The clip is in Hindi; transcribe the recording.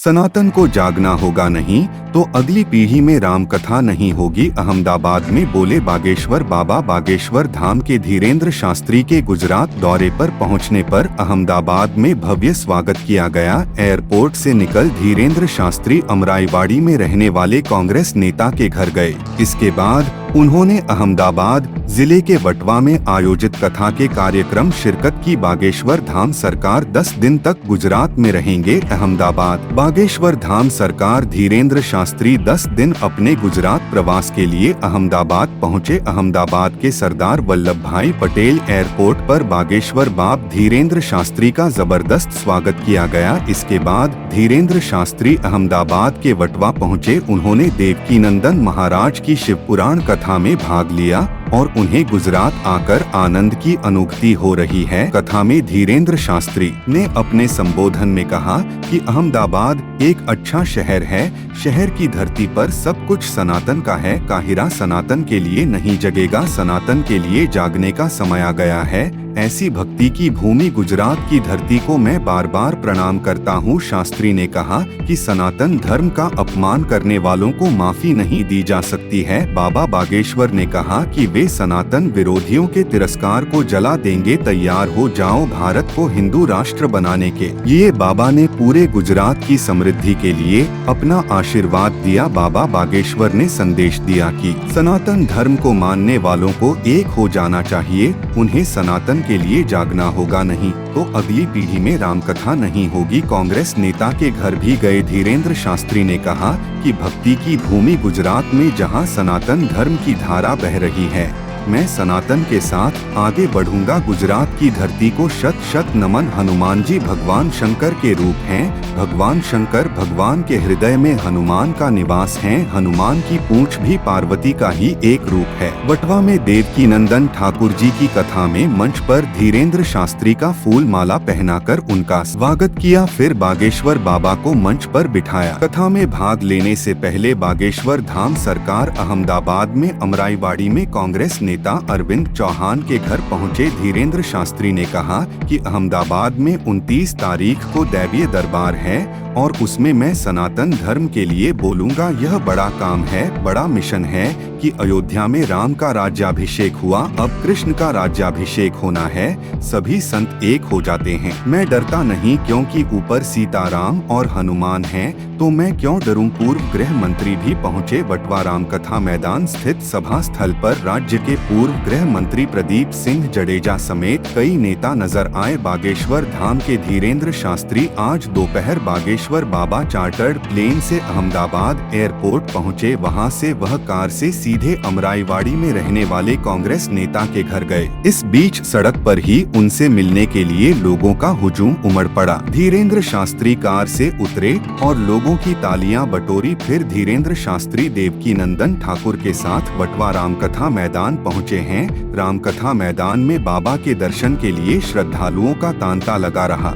सनातन को जागना होगा, नहीं तो अगली पीढ़ी में राम कथा नहीं होगी। अहमदाबाद में बोले बागेश्वर बाबा। बागेश्वर धाम के धीरेन्द्र शास्त्री के गुजरात दौरे पर पहुंचने पर अहमदाबाद में भव्य स्वागत किया गया। एयरपोर्ट से निकल धीरेन्द्र शास्त्री अमराईवाड़ी में रहने वाले कांग्रेस नेता के घर गए। इसके बाद उन्होंने अहमदाबाद जिले के वटवा में आयोजित कथा के कार्यक्रम शिरकत की। बागेश्वर धाम सरकार 10 दिन तक गुजरात में रहेंगे। अहमदाबाद बागेश्वर धाम सरकार धीरेन्द्र शास्त्री 10 दिन अपने गुजरात प्रवास के लिए अहमदाबाद पहुंचे। अहमदाबाद के सरदार वल्लभ भाई पटेल एयरपोर्ट पर बागेश्वर बाप धीरेन्द्र शास्त्री का जबरदस्त स्वागत किया गया। इसके बाद धीरेन्द्र शास्त्री अहमदाबाद के वटवा पहुंचे। उन्होंने देवकीनंदन महाराज की शिव पुराण कथा में भाग लिया और उन्हें गुजरात आकर आनंद की अनुभूति हो रही है। कथा में धीरेन्द्र शास्त्री ने अपने संबोधन में कहा कि अहमदाबाद एक अच्छा शहर है। शहर की धरती पर सब कुछ सनातन का है। काहिरा सनातन के लिए नहीं जगेगा, सनातन के लिए जागने का समय आ गया है। ऐसी भक्ति की भूमि गुजरात की धरती को मैं बार बार प्रणाम करता हूँ। शास्त्री ने कहा कि सनातन धर्म का अपमान करने वालों को माफी नहीं दी जा सकती है। बाबा बागेश्वर ने कहा कि वे सनातन विरोधियों के तिरस्कार को जला देंगे। तैयार हो जाओ भारत को हिंदू राष्ट्र बनाने के लिए। बाबा ने पूरे गुजरात की समृद्धि के लिए अपना आशीर्वाद दिया। बाबा बागेश्वर ने संदेश दिया कि सनातन धर्म को मानने वालों को एक हो जाना चाहिए। उन्हें सनातन के लिए जागना होगा, नहीं तो अगली पीढ़ी में रामकथा नहीं होगी। कांग्रेस नेता के घर भी गए धीरेन्द्र शास्त्री ने कहा कि भक्ति की भूमि गुजरात में जहां सनातन धर्म की धारा बह रही है, मैं सनातन के साथ आगे बढ़ूंगा। गुजरात की धरती को शत शत नमन। हनुमान जी भगवान शंकर के रूप हैं। भगवान शंकर भगवान के हृदय में हनुमान का निवास है। हनुमान की पूंछ भी पार्वती का ही एक रूप है। वटवा में देवकीनंदन ठाकुर जी की कथा में मंच पर धीरेन्द्र शास्त्री का फूल माला पहनाकर उनका स्वागत किया। फिर बागेश्वर बाबा को मंच पर बिठाया। कथा में भाग लेने से पहले बागेश्वर धाम सरकार अहमदाबाद में अमराईवाड़ी में कांग्रेस नेता अरविंद चौहान के घर पहुंचे। धीरेन्द्र शास्त्री ने कहा कि अहमदाबाद में 29 तारीख को दैवीय दरबार है और उसमें मैं सनातन धर्म के लिए बोलूंगा। यह बड़ा काम है, बड़ा मिशन है कि अयोध्या में राम का राज्याभिषेक हुआ, अब कृष्ण का राज्याभिषेक होना है। सभी संत एक हो जाते हैं। मैं डरता नहीं, क्योंकि ऊपर सीताराम और हनुमान हैं, तो मैं क्यों डरूं। पूर्व गृह मंत्री भी पहुंचे। वटवा रामकथा मैदान स्थित सभा स्थल पर राज्य के पूर्व गृह मंत्री प्रदीप सिंह जडेजा समेत कई नेता नजर आए। बागेश्वर धाम के धीरेन्द्र शास्त्री आज दोपहर बागेश्वर बाबा चार्टर्ड प्लेन से अहमदाबाद एयरपोर्ट पहुंचे। वहां से वह कार से सीधे अमराईवाड़ी में रहने वाले कांग्रेस नेता के घर गए। इस बीच सड़क पर ही उनसे मिलने के लिए लोगों का हुजूम उमड़ पड़ा। धीरेन्द्र शास्त्री कार से उतरे और लोगों की तालियां बटोरी। फिर धीरेन्द्र शास्त्री देवकीनंदन ठाकुर के साथ वटवा रामकथा मैदान पहुंचे हैं। रामकथा मैदान में बाबा के दर्शन के लिए श्रद्धालुओं का तांता लगा रहा।